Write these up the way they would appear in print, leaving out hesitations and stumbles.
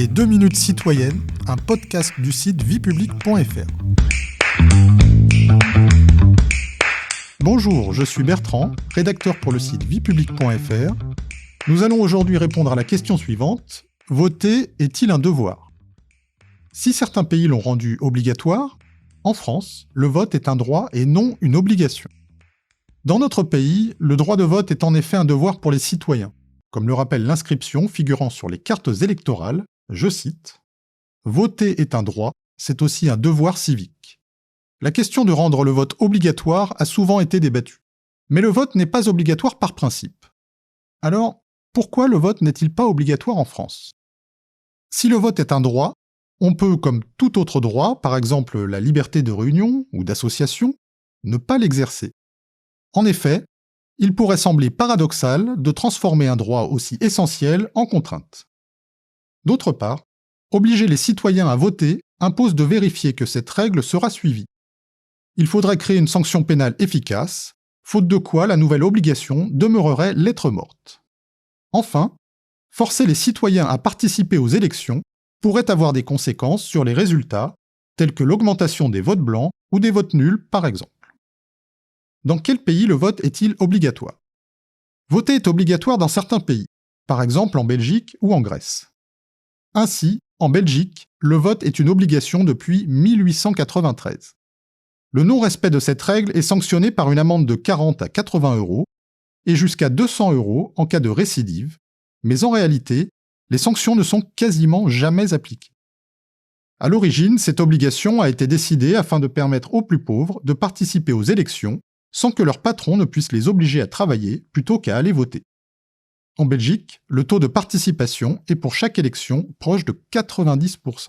Les 2 minutes citoyennes, un podcast du site viepublique.fr. Bonjour, je suis Bertrand, rédacteur pour le site viepublique.fr. Nous allons aujourd'hui répondre à la question suivante. Voter est-il un devoir ? Si certains pays l'ont rendu obligatoire, en France, le vote est un droit et non une obligation. Dans notre pays, le droit de vote est en effet un devoir pour les citoyens, comme le rappelle l'inscription figurant sur les cartes électorales, je cite « Voter est un droit, c'est aussi un devoir civique ». La question de rendre le vote obligatoire a souvent été débattue. Mais le vote n'est pas obligatoire par principe. Alors, pourquoi le vote n'est-il pas obligatoire en France ? Si le vote est un droit, on peut, comme tout autre droit, par exemple la liberté de réunion ou d'association, ne pas l'exercer. En effet, il pourrait sembler paradoxal de transformer un droit aussi essentiel en contrainte. D'autre part, obliger les citoyens à voter impose de vérifier que cette règle sera suivie. Il faudrait créer une sanction pénale efficace, faute de quoi la nouvelle obligation demeurerait lettre morte. Enfin, forcer les citoyens à participer aux élections pourrait avoir des conséquences sur les résultats, tels que l'augmentation des votes blancs ou des votes nuls, par exemple. Dans quel pays le vote est-il obligatoire ? Voter est obligatoire dans certains pays, par exemple en Belgique ou en Grèce. Ainsi, en Belgique, le vote est une obligation depuis 1893. Le non-respect de cette règle est sanctionné par une amende de 40 à 80 € et jusqu'à 200 € en cas de récidive, mais en réalité, les sanctions ne sont quasiment jamais appliquées. À l'origine, cette obligation a été décidée afin de permettre aux plus pauvres de participer aux élections sans que leur patron ne puisse les obliger à travailler plutôt qu'à aller voter. En Belgique, le taux de participation est pour chaque élection proche de 90%.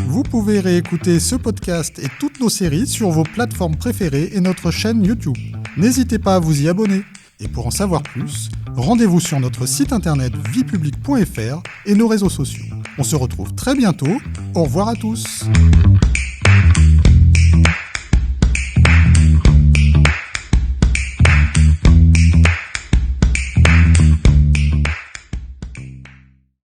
Vous pouvez réécouter ce podcast et toutes nos séries sur vos plateformes préférées et notre chaîne YouTube. N'hésitez pas à vous y abonner. Et pour en savoir plus, rendez-vous sur notre site internet viepublique.fr et nos réseaux sociaux. On se retrouve très bientôt. Au revoir à tous.